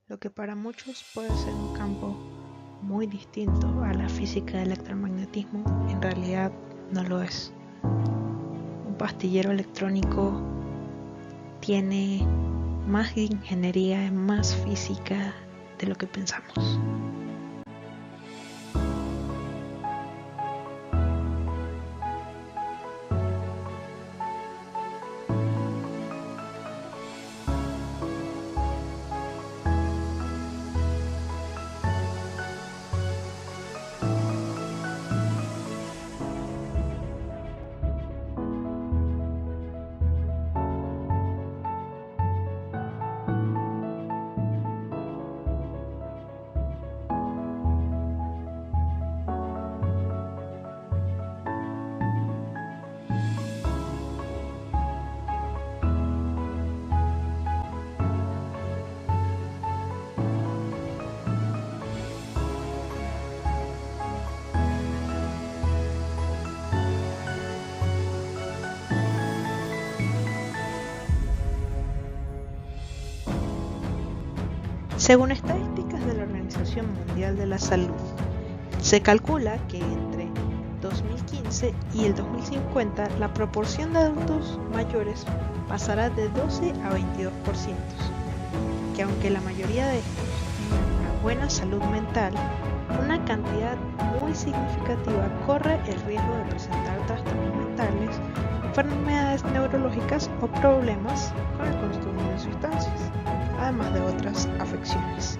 Lo que para muchos puede ser un campo muy distinto a la física del electromagnetismo, en realidad no lo es. Un pastillero electrónico tiene más ingeniería y más física de lo que pensamos. Según estadísticas de la Organización Mundial de la Salud, se calcula que entre 2015 y el 2050 la proporción de adultos mayores pasará de 12 a 22%, que aunque la mayoría de estos tienen una buena salud mental, una cantidad muy significativa corre el riesgo de presentar trastornos mentales, enfermedades neurológicas o problemas con el consumo de sustancias, además de otras afecciones.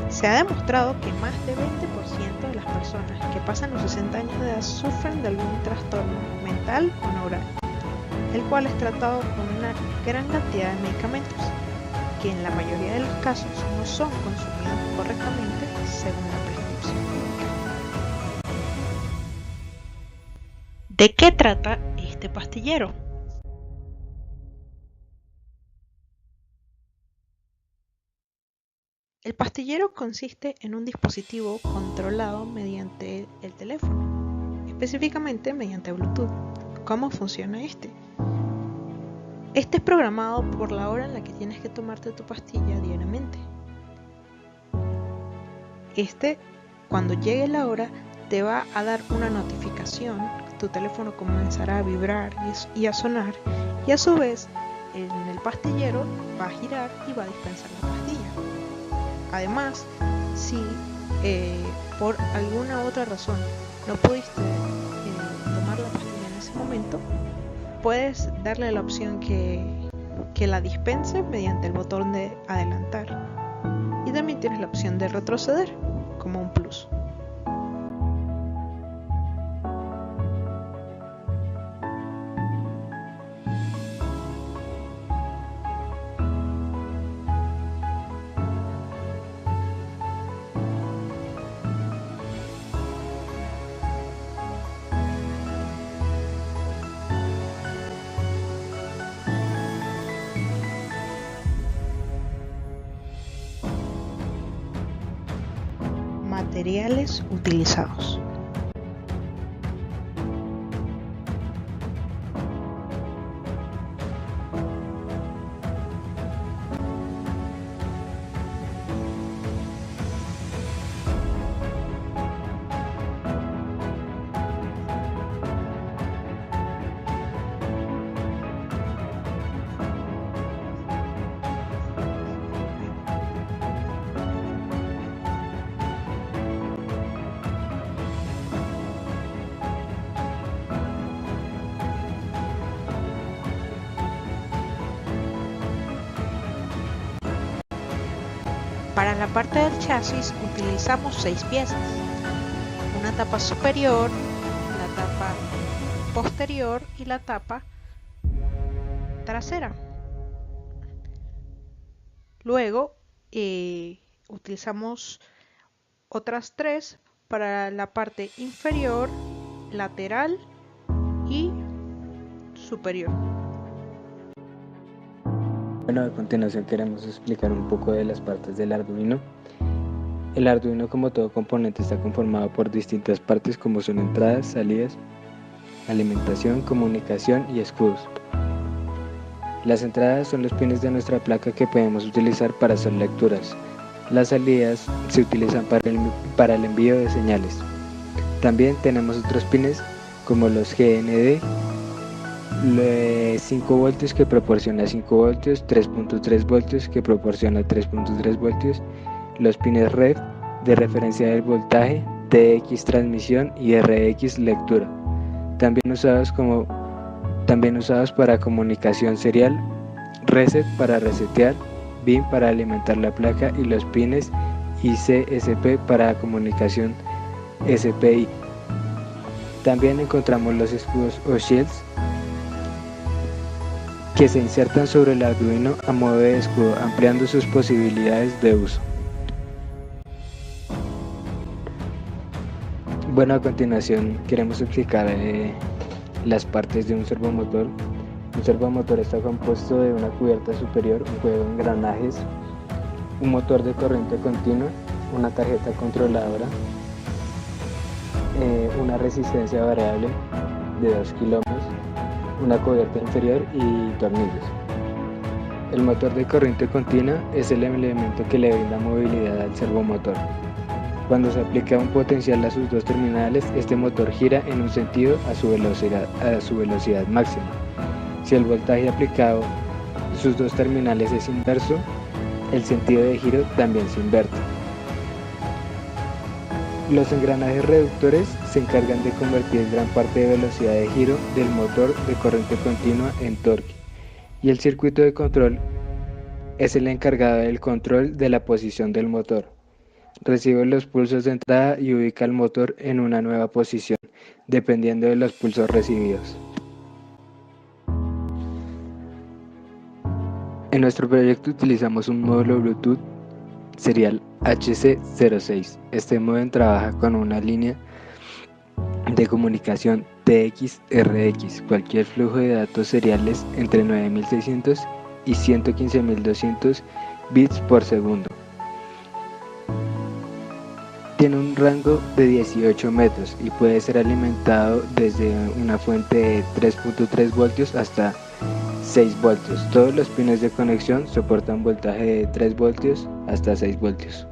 Se ha demostrado que más de 20% de las personas que pasan los 60 años de edad sufren de algún trastorno mental o neural, el cual es tratado con una gran cantidad de medicamentos, que en la mayoría de los casos no son consumidos correctamente según la prescripción médica. ¿De qué trata este pastillero? El pastillero consiste en un dispositivo controlado mediante el teléfono, específicamente mediante Bluetooth. ¿Cómo funciona este? Este es programado por la hora en la que tienes que tomarte tu pastilla diariamente. Cuando llegue la hora, te va a dar una notificación, tu teléfono comenzará a vibrar y a sonar, y a su vez, en el pastillero va a girar y va a dispensar la pastilla. Además, si por alguna otra razón no pudiste tomar la pastilla en ese momento, puedes darle la opción que la dispense mediante el botón de adelantar. Y también tienes la opción de retroceder como un plus. Materiales utilizados. Para la parte del chasis utilizamos 6 piezas: una tapa superior, la tapa posterior y la tapa trasera. Luego utilizamos otras 3 para la parte inferior, lateral y superior. Bueno, a continuación queremos explicar un poco de las partes del Arduino. El Arduino, como todo componente, está conformado por distintas partes como son entradas, salidas, alimentación, comunicación y escudos. Las entradas son los pines de nuestra placa que podemos utilizar para hacer lecturas. Las salidas se utilizan para el envío de señales. También tenemos otros pines como los GND, 5 voltios que proporciona 5 voltios, 3.3 voltios que proporciona 3.3 voltios, los pines REF de referencia del voltaje, TX transmisión y RX lectura, también usados para comunicación serial, reset para resetear, BIN para alimentar la placa y los pines ICSP para comunicación SPI. También encontramos los escudos o shields que se insertan sobre el Arduino a modo de escudo, ampliando sus posibilidades de uso. Bueno, a continuación queremos explicar las partes de un servomotor. Un servomotor está compuesto de una cubierta superior, un juego de engranajes, un motor de corriente continua, una tarjeta controladora, una resistencia variable de 2 kilómetros, una cubierta inferior y tornillos. El motor de corriente continua es el elemento que le brinda movilidad al servomotor. Cuando se aplica un potencial a sus dos terminales, este motor gira en un sentido a su velocidad máxima. Si el voltaje aplicado a sus dos terminales es inverso, el sentido de giro también se invierte. Los engranajes reductores se encargan de convertir gran parte de velocidad de giro del motor de corriente continua en torque, y el circuito de control es el encargado del control de la posición del motor. Recibe los pulsos de entrada y ubica el motor en una nueva posición, dependiendo de los pulsos recibidos. En nuestro proyecto utilizamos un módulo Bluetooth serial HC06. Este módem trabaja con una línea de comunicación TX-RX, cualquier flujo de datos seriales entre 9600 y 115200 bits por segundo. Tiene un rango de 18 metros y puede ser alimentado desde una fuente de 3.3 voltios hasta 6 voltios. Todos los pines de conexión soportan voltaje de 3 voltios hasta 6 voltios.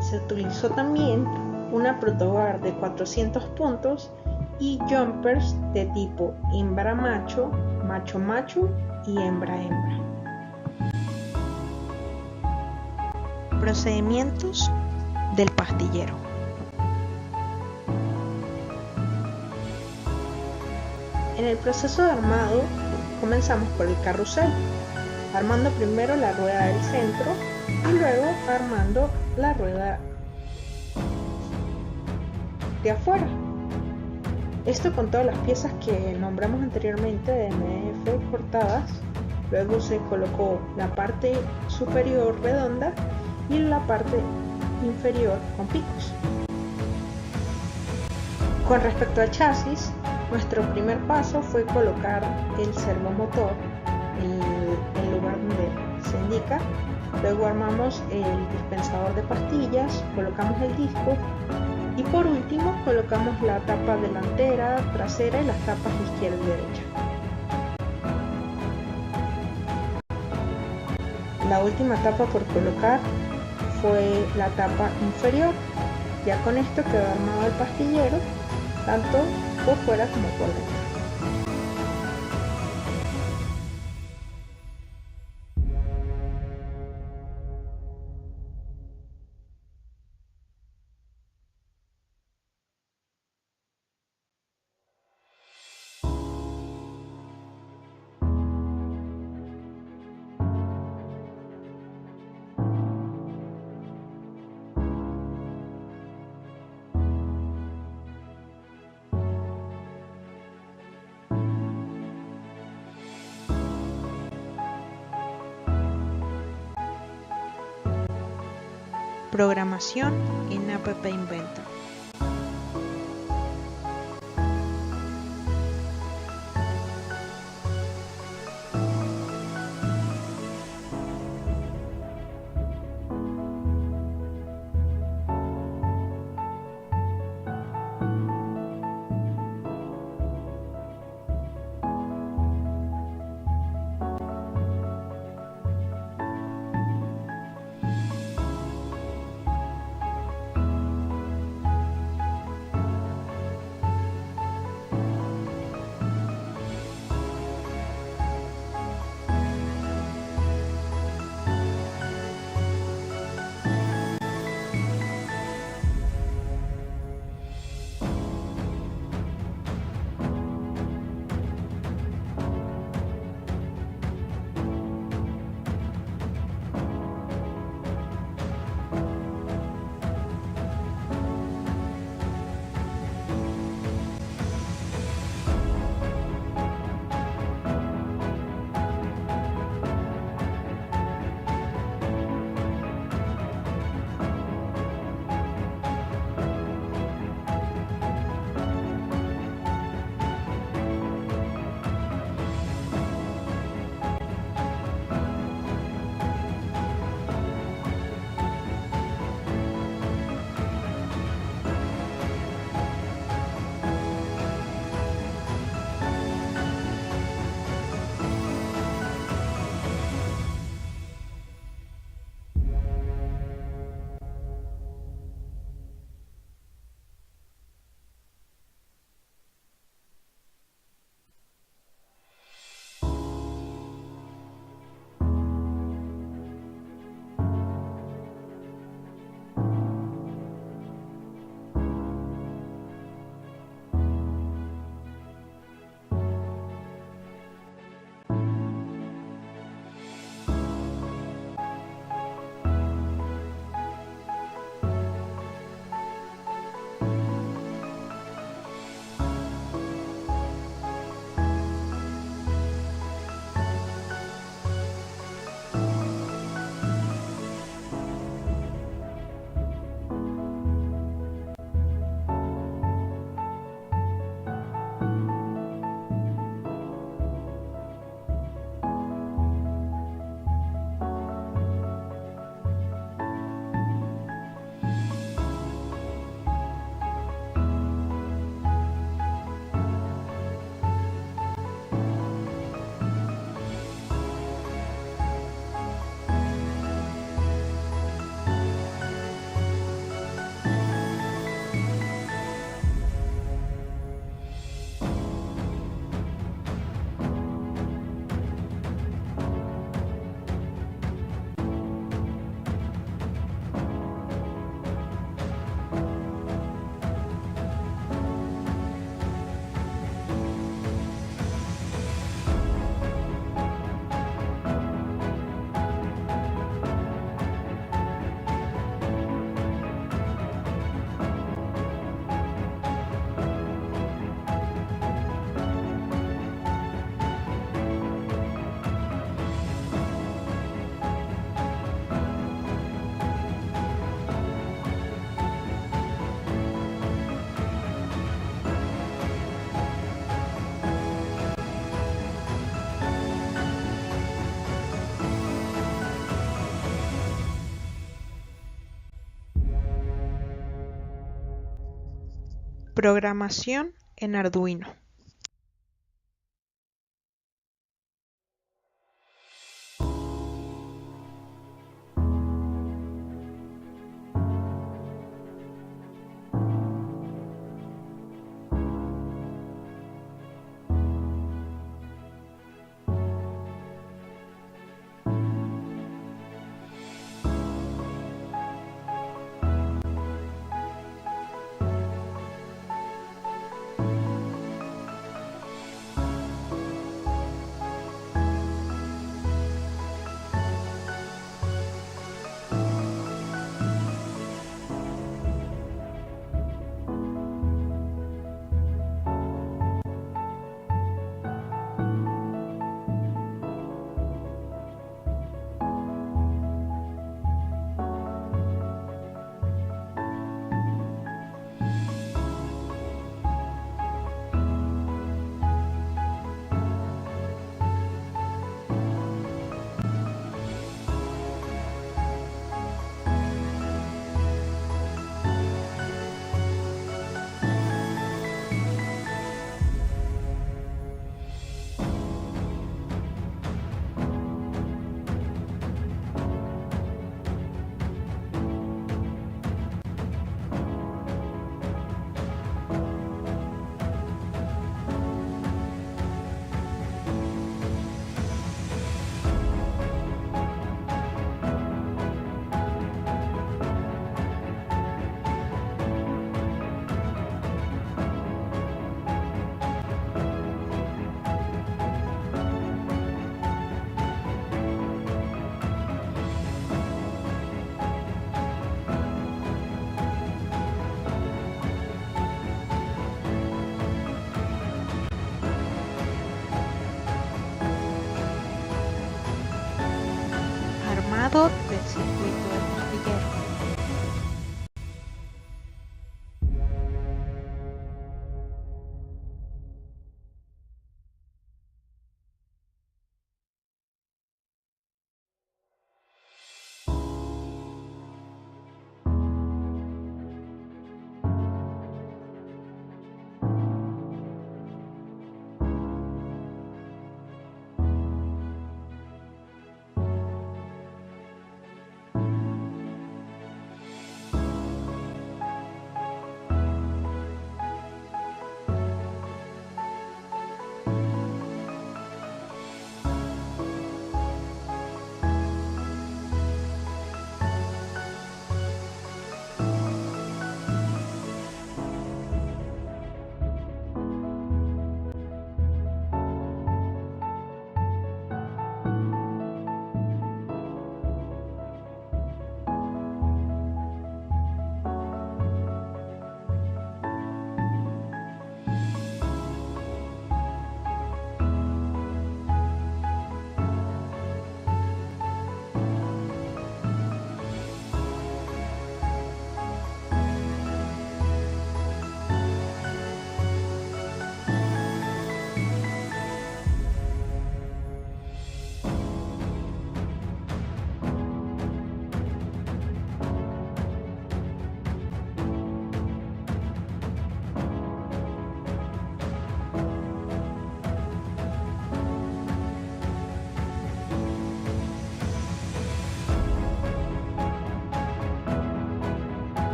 Se utilizó también una protobar de 400 puntos y jumpers de tipo hembra macho, macho macho y hembra hembra. Procedimientos del pastillero. En el proceso de armado comenzamos por el carrusel, armando primero la rueda del centro y luego armando la rueda de afuera. Esto con todas las piezas que nombramos anteriormente de MDF cortadas. Luego se colocó la parte superior redonda y la parte inferior con picos. Con respecto al chasis, nuestro primer paso fue colocar el servomotor en el lugar donde se indica. Luego armamos el dispensador de pastillas, colocamos el disco y por último colocamos la tapa delantera, trasera y las tapas izquierda y derecha. La última tapa por colocar fue la tapa inferior. Ya con esto quedó armado el pastillero, tanto por fuera como por dentro. Programación en App Inventor. Programación en Arduino. Armado del circuito del hormiguero.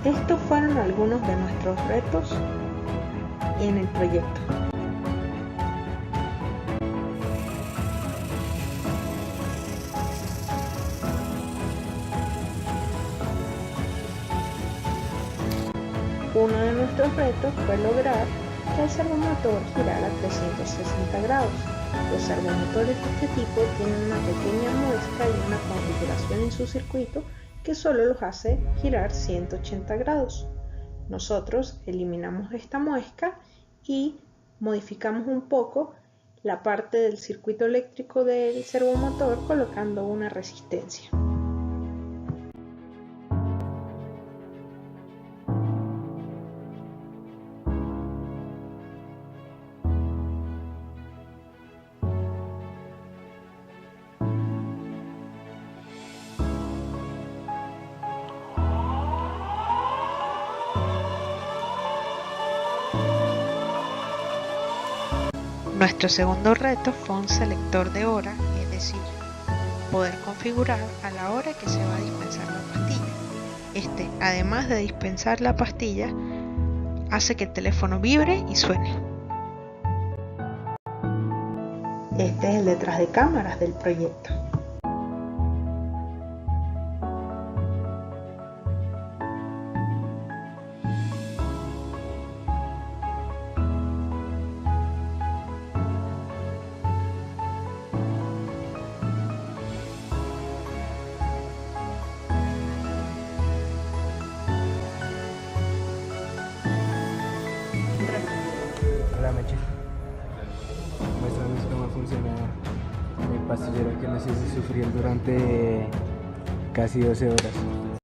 Estos fueron algunos de nuestros retos en el proyecto. Uno de nuestros retos fue lograr que el servomotor girara a 360 grados. Los servomotores de este tipo tienen una pequeña muesca y una configuración en su circuito que solo los hace girar 180 grados. Nosotros eliminamos esta muesca y modificamos un poco la parte del circuito eléctrico del servomotor colocando una resistencia. Nuestro segundo reto fue un selector de hora, es decir, poder configurar a la hora que se va a dispensar la pastilla. Este, además de dispensar la pastilla, hace que el teléfono vibre y suene. Este es el detrás de cámaras del proyecto. Hola, Meche. Muéstranos cómo funciona el pastillero que nos hizo sufrir durante casi 12 horas.